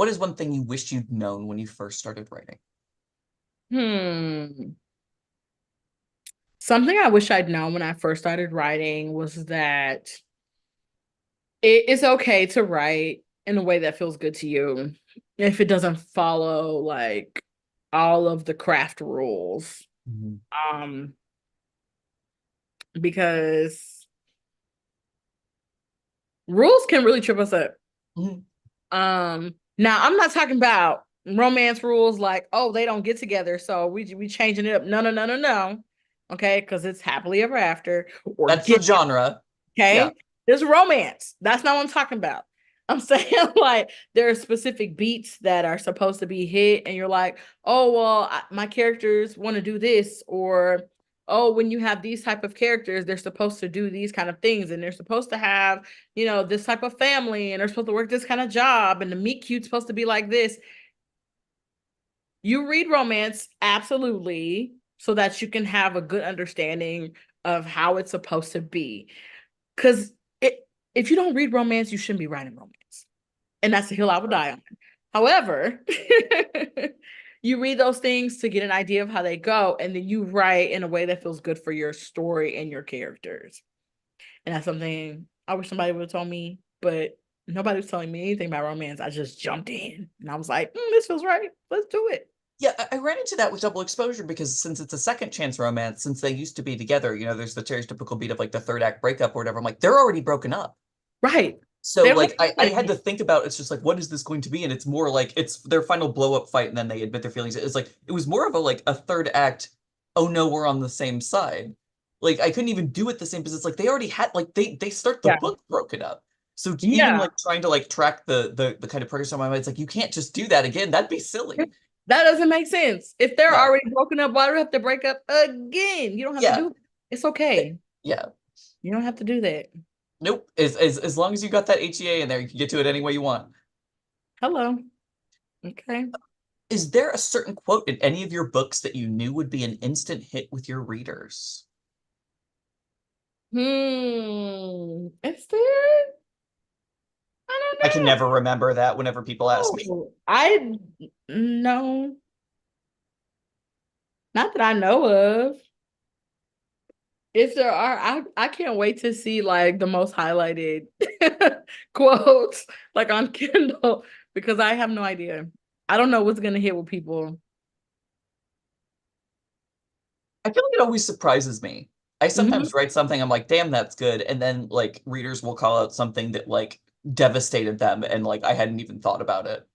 is one thing you wish you'd known when you first started writing? Something I wish I'd known when I first started writing was that it's okay to write in a way that feels good to you if it doesn't follow like all of the craft rules. Because rules can really trip us up. Now I'm not talking about romance rules like, oh, they don't get together, so we changing it up. No. Okay, because it's happily ever after. Or that's the genre. Okay. Yeah. There's romance. That's not what I'm talking about. I'm saying like there are specific beats that are supposed to be hit, and you're like, oh, well, my characters want to do this, or oh, when you have these type of characters, they're supposed to do these kind of things, and they're supposed to have, this type of family, and they're supposed to work this kind of job, and the meet cute's supposed to be like this. You read romance, absolutely, so that you can have a good understanding of how it's supposed to be. Because if you don't read romance, you shouldn't be writing romance. And that's the hill I would die on. However, you read those things to get an idea of how they go, and then you write in a way that feels good for your story and your characters. And that's something I wish somebody would have told me, but nobody was telling me anything about romance. I just jumped in and I was like, this feels right. Let's do it. Yeah, I ran into that with Double Exposure because since it's a second chance romance, since they used to be together, there's the stereotypical beat of like the third act breakup or whatever. I'm like, they're already broken up. Right. So like I had to think about, it's just like, what is this going to be? And it's more like it's their final blow up fight and then they admit their feelings. It's like it was more of a third act, oh no, we're on the same side. Like I couldn't even do it the same because it's like they already had like they start the book broken up. So even like trying to like track the kind of progress on my mind, it's like you can't just do that again. That'd be silly. That doesn't make sense. If they're already broken up, why do we have to break up again? You don't have to do it. It's okay. Yeah. You don't have to do that. Nope. As long as you got that HEA in there, you can get to it any way you want. Hello. Okay. Is there a certain quote in any of your books that you knew would be an instant hit with your readers? Is there? I don't know. I can never remember that whenever people ask me. No. Not that I know of. If there are, I can't wait to see like the most highlighted quotes like on Kindle because I have no idea. I don't know what's gonna hit with people. I feel like it always surprises me. I sometimes write something, I'm like, damn, that's good. And then like readers will call out something that like devastated them and like I hadn't even thought about it.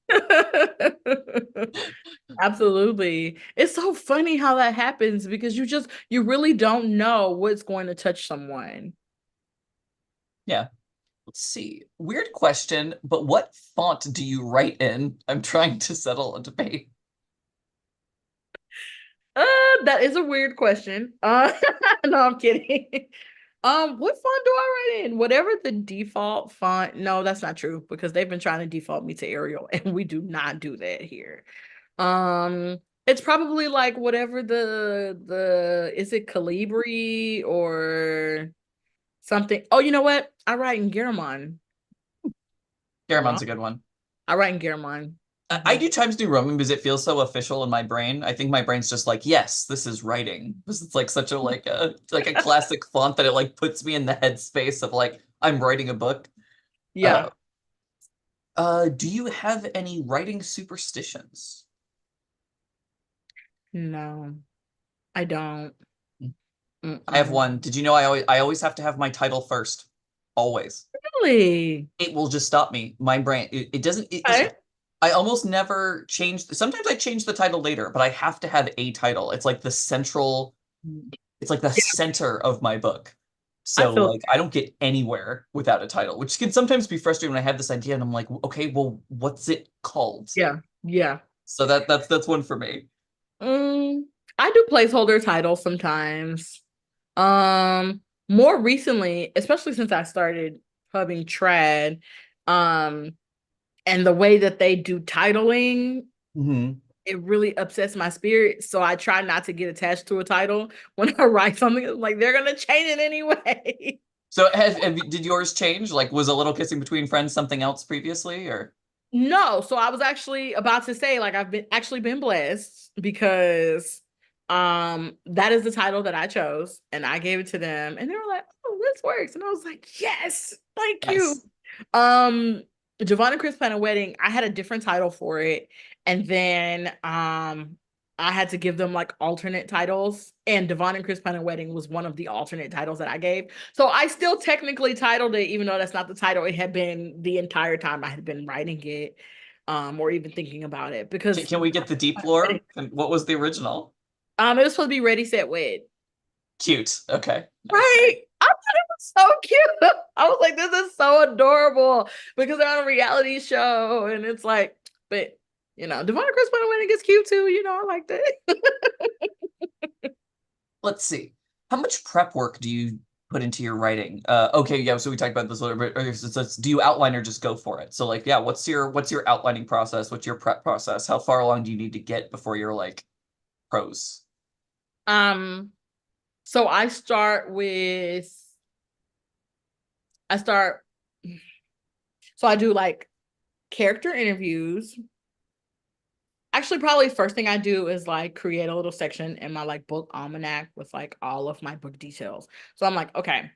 Absolutely. It's so funny how that happens because you really don't know what's going to touch someone. Yeah. Let's see. Weird question, but what font do you write in? I'm trying to settle a debate. That is a weird question. No, I'm kidding. What font do I write in? Whatever the default font. No, that's not true because they've been trying to default me to Arial and we do not do that here. It's probably like whatever the is it Calibri or something. Oh, you know what? I write in Garamond a Garamon's lot. a good one. I write in Garamond. I do Times New Roman because it feels so official in my brain. I think my brain's just like, yes, this is writing. Because it's like such a like a classic font that it like puts me in the headspace of like I'm writing a book. Yeah. Uh, do you have any writing superstitions? No, I don't. I have Mm-mm. one. Did you know I always have to have my title first? Always. Really? It will just stop me. My brain, it doesn't, Okay. I almost never change. Sometimes I change the title later, but I have to have a title. It's like the central, it's like the Yeah, center of my book. I So feel like I don't get anywhere without a title, which can sometimes be frustrating when I have this idea and I'm like, okay, well, what's it called? yeah, yeah. So that's one for me. Mm, I do placeholder titles sometimes. Um, More recently, especially since I started pubbing trad, um, and the way that they do titling, Hmm. it really upsets my spirit. So I try not to get attached to a title when I write something. Like they're gonna change it anyway. So did yours change? Like was A Little Kissing Between Friends something else previously or? No, so I was actually about to say, like, I've been blessed because that is the title that I chose and I gave it to them and they were like, oh, this works. And I was like, yes, thank you. Nice. Um Javon and Chris Plan a Wedding, I had a different title for it. And then I had to give them like alternate titles. And Devon and Chris Plan a Wedding was one of the alternate titles that I gave. So I still technically titled it, even though that's not the title it had been the entire time I had been writing it, or even thinking about it. Because Can we get the deep lore? And what was the original? it was supposed to be Ready, Set, Wed. Cute. Okay. Nice. Right. I thought it was so cute. I was like, this is so adorable because they're on a reality show. And it's like, but Devon and Chris Plan a Wedding is cute too. I like that. Let's see. How much prep work do you put into your writing? Okay, yeah, so we talked about this a little bit earlier. Do you outline or just go for it? So like, yeah, what's your outlining process? What's your prep process? How far along do you need to get before you're like pros? Um, so I start so I do like character interviews. Actually, probably first thing I do is like create a little section in my like book almanac with like all of my book details. So I'm like, okay,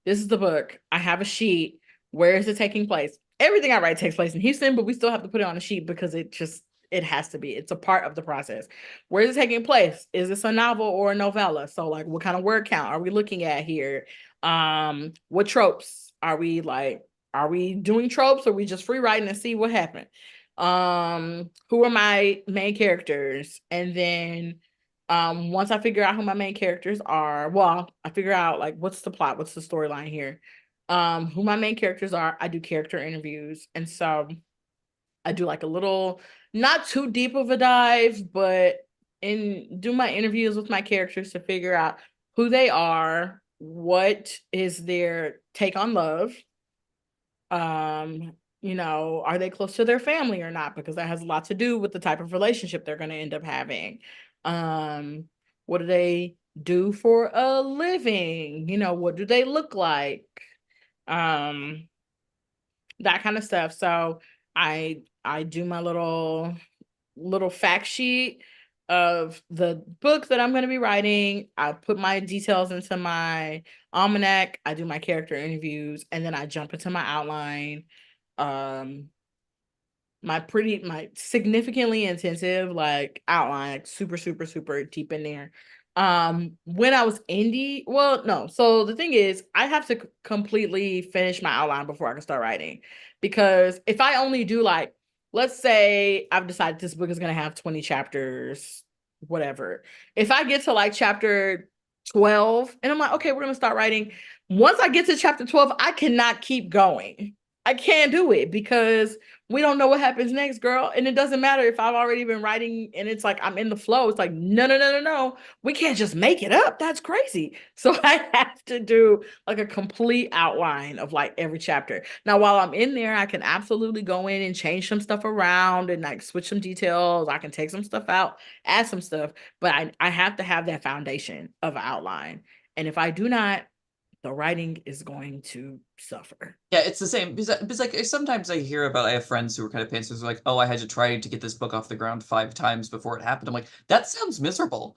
this is the book. I have a sheet. Where is it taking place? Everything I write takes place in Houston, but we still have to put it on a sheet because it has to be. It's a part of the process. Where is it taking place? Is this a novel or a novella? So like what kind of word count are we looking at here? What tropes are we like? Are we doing tropes or are we just free writing and see what happened? Who are my main characters? And then once I figure out who my main characters are, well, I figure out like what's the plot, what's the storyline here, who my main characters are, I do character interviews. And so I do like a little, not too deep of a dive, but do my interviews with my characters to figure out who they are, what is their take on love, are they close to their family or not? Because that has a lot to do with the type of relationship they're going to end up having. What do they do for a living? What do they look like? Um, that kind of stuff. So I do my little fact sheet of the book that I'm going to be writing. I put my details into my almanac. I do my character interviews, and then I jump into my outline. Um, my significantly intensive like outline, like super, super, super deep in there. When I was indie, well, no. So the thing is, I have to completely finish my outline before I can start writing. Because if I only do like, let's say I've decided this book is gonna have 20 chapters, whatever. If I get to like chapter 12 and I'm like, okay, we're gonna start writing. Once I get to chapter 12, I cannot keep going. I can't do it because we don't know what happens next, girl. And it doesn't matter if I've already been writing and it's like I'm in the flow. It's like, no, no, no, no, no. We can't just make it up. That's crazy. So I have to do like a complete outline of like every chapter. Now, while I'm in there, I can absolutely go in and change some stuff around and like switch some details. I can take some stuff out, add some stuff, but I have to have that foundation of outline. And if I do not, the writing is going to suffer. Yeah, it's the same because like sometimes I hear about I have friends who are kind of pantsers like, oh, I had to try to get this book off the ground 5 times before it happened. I'm like, that sounds miserable.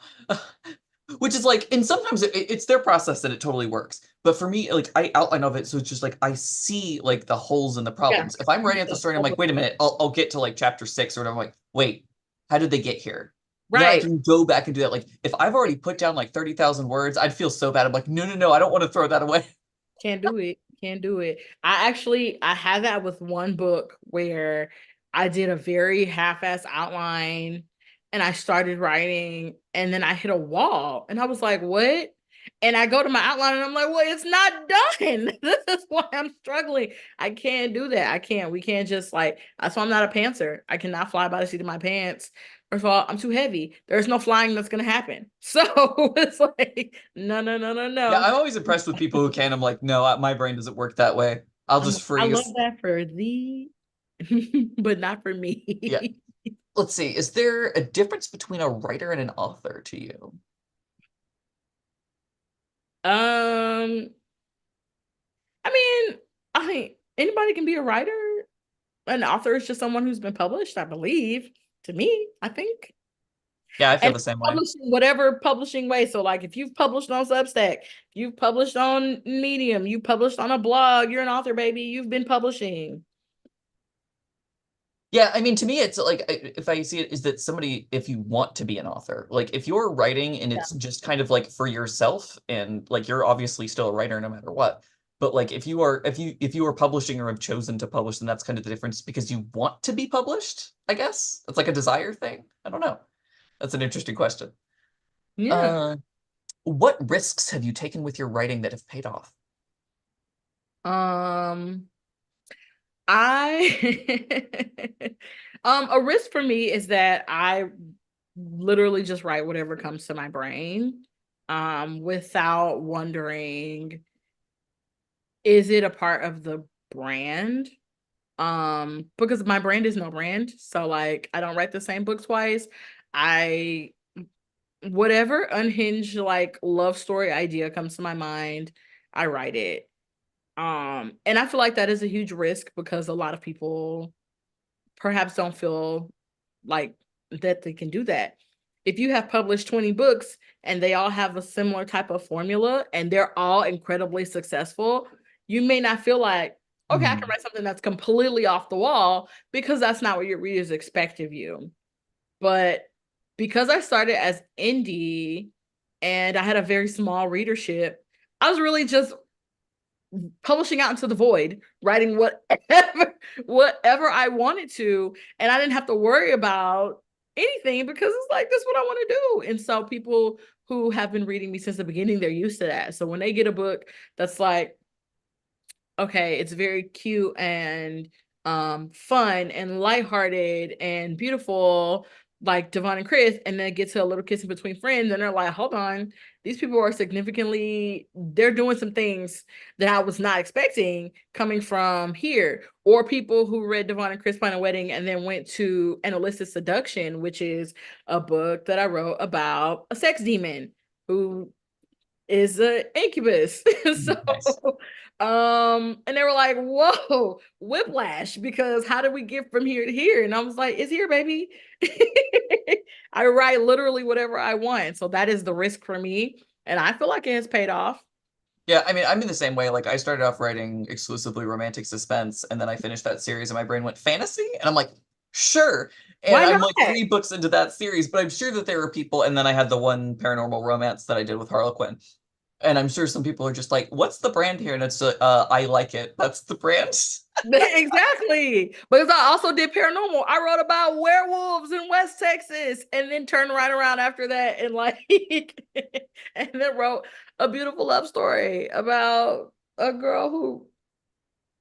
Which is like, and sometimes it's their process and it totally works. But for me, like I outline of it, so it's just like I see like the holes and the Yeah. problems. If I'm writing at the story, I'm like, wait a minute, I'll get to like chapter 6 or whatever. I'm like, wait, how did they get here? Then I Right. can go back and do that. Like if I've already put down like 30,000 words, I'd feel so bad. I'm like, no, no, no, I don't want to throw that away. Can't do it. Can't do it. I had that with one book where I did a very half-ass outline and I started writing and then I hit a wall and I was like, what? And I go to my outline and I'm like, well, it's not done. This is why I'm struggling. I can't do that. I can't. We can't just like, that's why I'm not a pantser. I cannot fly by the seat of my pants. First of all, I'm too heavy. There's no flying that's gonna happen. So it's like, no, no, no, no, Yeah, no. I'm always impressed with people who can. I'm like, no, my brain doesn't work that way. I'll just I love freeze. that for thee, but not for Yeah. me. Let's see. Is there a difference between a writer and an author to you? um, I mean, anybody can be a writer. An author is just someone who's been published, I believe. To me, I think. Yeah, I feel And the same way. publishing whatever publishing way. So, like, if you've published on Substack, you've published on Medium, you published on a blog, you're an author, baby. You've been publishing. Yeah, I mean, to me, it's like if I see it, is that somebody, if you want to be an author, like if you're writing and Yeah. it's just kind of like for yourself, and like you're obviously still a writer no matter what. But like if you are publishing or have chosen to publish, then that's kind of the difference because you want to be published, I guess. It's like a desire thing. I don't know. That's an interesting question. Yeah. Uh, what risks have you taken with your writing that have paid off? Um, I a risk for me is that I literally just write whatever comes to my brain without wondering, is it a part of the brand? Because my brand is no brand, so like I don't write the same book twice. I Whatever unhinged like love story idea comes to my mind, I write it. And I feel like that is a huge risk because a lot of people perhaps don't feel like that they can do that. If you have published 20 books and they all have a similar type of formula and they're all incredibly successful, you may not feel like, okay, I can Hmm. write something that's completely off the wall because that's not what your readers expect of you. But because I started as indie and I had a very small readership, I was really just publishing out into the void, writing whatever I wanted to, and I didn't have to worry about anything because it's like that's what I want to do. And so people who have been reading me since the beginning, they're used to that. So when they get a book that's like, okay, it's very cute and fun and lighthearted and beautiful, like Devon and Chris, and then get to a little kissing between friends, and they're like, hold on, these people are they're doing some things that I was not expecting coming from here. Or people who read Devon and Chris Plan a Wedding and then went to An Illicit Seduction, which is a book that I wrote about a sex demon who is an incubus. So Nice. and they were like, whoa, whiplash, because how did we get from here to here? And I was like, it's here, baby. I write literally whatever I want. So that is the risk for me. And I feel like it has paid off. Yeah, I mean, I'm in the same way. Like, I started off writing exclusively romantic suspense, and then I finished that series, and my brain went fantasy, and I'm like, sure. And Why I'm not? like 3 books into that series, but I'm sure that there are people. And then I had the one paranormal romance that I did with Harlequin, and I'm sure some people are just like, "What's the brand here?" And it's, I like it. That's the brand. Exactly. Because I also did paranormal. I wrote about werewolves in West Texas and then turned right around after that and like and then wrote a beautiful love story about a girl who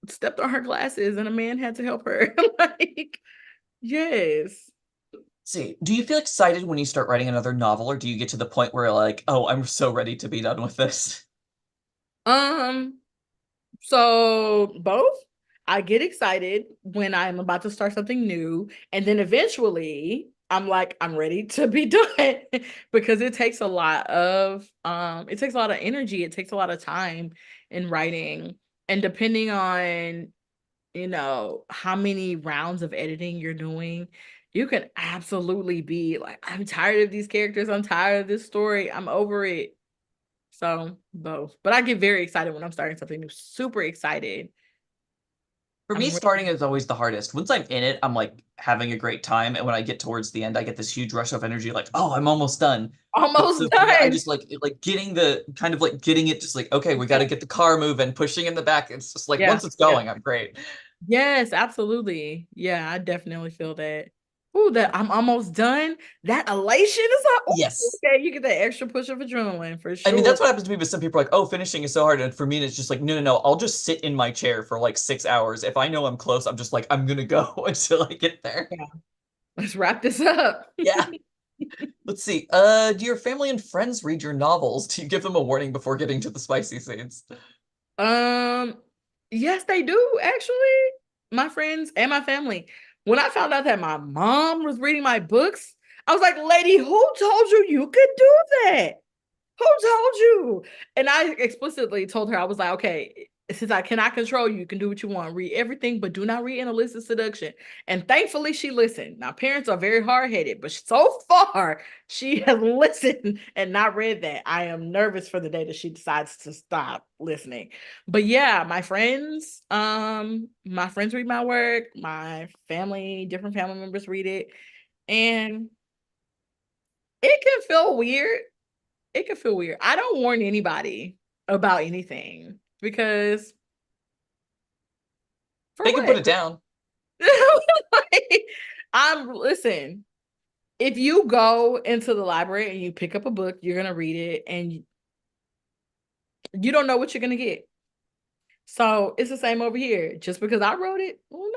stepped on her glasses and a man had to help her. Like, yes. See, do you feel excited when you start writing another novel, or do you get to the point where you're like, oh, I'm so ready to be done with this? Um, so both. I get excited when I'm about to start something new, and then eventually I'm like, I'm ready to be done because it takes a lot of energy, it takes a lot of time in writing. And depending on, how many rounds of editing you're doing, you can absolutely be like, I'm tired of these characters, I'm tired of this story, I'm over it. So both. But I get very excited when I'm starting something new. Super excited. For me, I'm starting ready. is always the hardest. Once I'm in it, I'm like having a great time, and when I get towards the end, I get this huge rush of energy, like, oh, I'm almost done. But so Almost for me, I done. just like getting the kind of like getting it, just like, okay, we got to get the car moving, pushing in the back. It's just like Yeah. once it's Yeah. going, I'm great. Yes, absolutely. Yeah, I definitely feel that. Ooh, that I'm almost done. That elation is like, ooh, Yes. okay, you get that extra push of adrenaline for I mean, sure. that's what happens to me, but some people are like, oh, finishing is so hard. And for me, it's just like, no, no, no. I'll just sit in my chair for like 6 hours. If I know I'm close, I'm just like, I'm gonna go until I get there. Yeah. Let's wrap this up. Yeah. Let's see. Do your family and friends read your novels? Do you give them a warning before getting to the spicy scenes? Um, yes, they do actually. My friends and my family. When I found out that my mom was reading my books, I was like, "Lady, who told you you could do that? Who told you?" And I explicitly told her, I was like, okay, since I cannot control you, you can do what you want. Read everything, but do not read an illicit seduction. And thankfully, she listened. Now, parents are very hard headed, but so far, she has listened and not read that. I am nervous for the day that she decides to stop listening. But yeah, my friends read my work, my family, different family members read it. And it can feel weird, it can feel weird. I don't warn anybody about anything because for They can put what? it down. Like, listen, if you go into the library and you pick up a book, you're gonna read it and you don't know what you're gonna get. So it's the same over here. Just because I wrote it, oh no.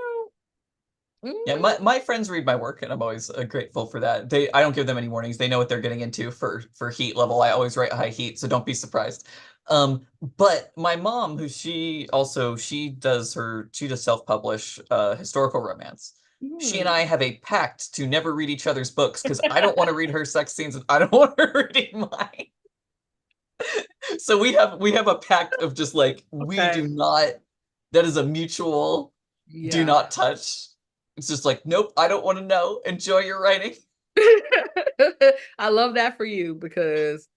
Yeah, my friends read my work, and I'm always grateful for that. I don't give them any warnings. They know what they're getting into for heat level. I always write high heat, so don't be surprised. But my mom, who she does self-publish historical romance. She and I Mm. have a pact to never read each other's books because I don't want to read her sex scenes and I don't want her reading mine. So we have a pact of just like we Okay. do not, that is a mutual do Yeah. not touch. It's just like, nope, I don't want to know. Enjoy your writing. I love that for you because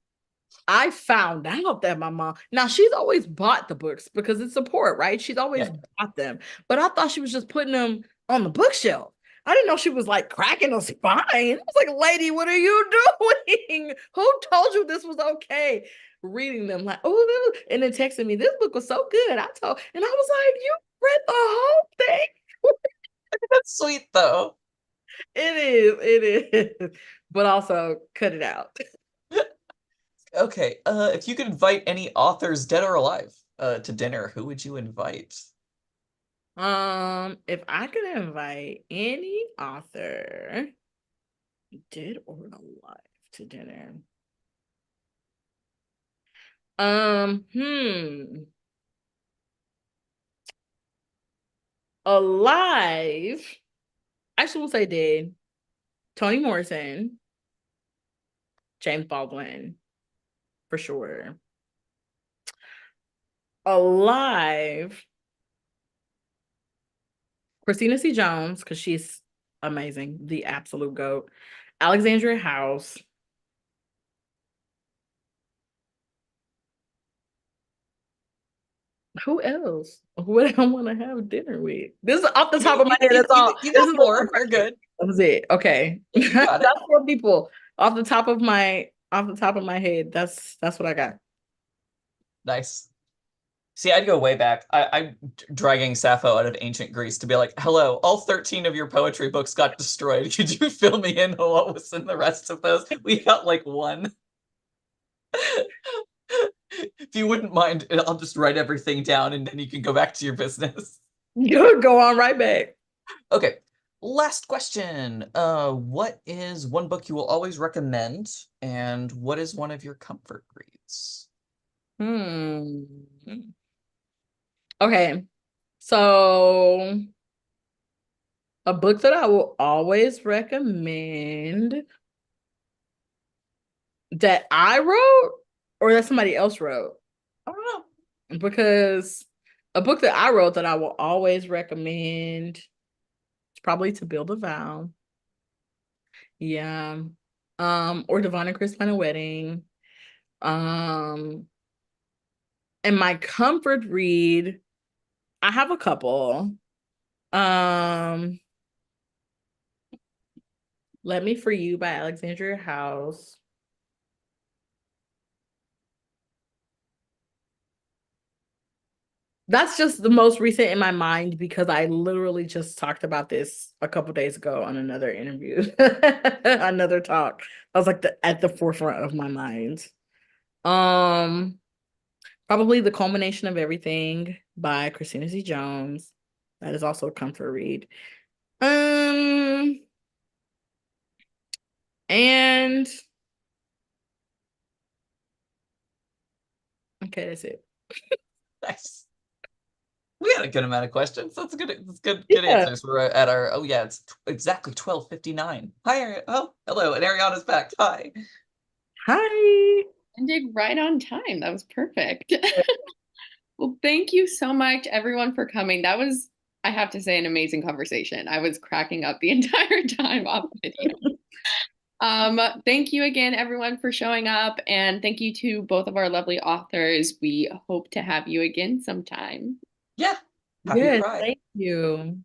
I found out that my mom, now she's always bought the books because it's support, right? She's always Yeah. bought them, but I thought she was just putting them on the bookshelf. I didn't know she was like cracking a spine. I was like, lady, what are you doing? Who told you this was okay? Reading them like, oh, and then texting me, this book was so good. And I was like, you read the whole thing? That's sweet though. It is. But also cut it out. Okay, if you could invite any authors, dead or alive, to dinner, who would you invite? If I could invite any author, dead or alive, to dinner. Hmm. Alive. Actually, we'll say dead. Toni Morrison, James Baldwin, for sure. Alive. Christina C. Jones, because she's amazing, the absolute GOAT. Alexandria House. Who else would I want to have dinner with? This is off the top of my head. That's all. You This got is the one four. You're question. good. That was it. Okay. Yeah, you got it. That's four people off the top of my head. That's what I got. Nice. See, I'd go way back. I'm dragging Sappho out of ancient Greece to be like, hello, all 13 of your poetry books got destroyed. Could you fill me in on what was in the rest of those? We got like one. If you wouldn't mind, I'll just write everything down and then you can go back to your business. Go on right back. Okay. Last question. What is one book you will always recommend, and what is one of your comfort reads? Hmm. Okay. So a book that I will always recommend that I wrote or that somebody else wrote. I don't know. Because a book that I wrote that I will always recommend is probably To Build a Vow. Yeah. Or Devon and Chris Plan a Wedding. And my comfort read, I have a couple. Let Me For You by Alexandria House. That's just the most recent in my mind because I literally just talked about this a couple days ago on another interview, another talk. I was like at the forefront of my mind. Um, Probably The Culmination of Everything by Christina Z. Jones. That is also a comfort read. And okay, that's it. Nice. We had a good amount of questions. That's good. That's good Yeah. answers. We're at our, oh yeah, it's exactly 12:59. Hi, oh, hello, and Ariana's back. Hi. Hi. Ended right on time. That was perfect. Well, thank you so much, everyone, for coming. That was, I have to say, an amazing conversation. I was cracking up the entire time off video. Thank you again, everyone, for showing up, and thank you to both of our lovely authors. We hope to have you again sometime. Yeah. Happy Yes, Pride. thank you.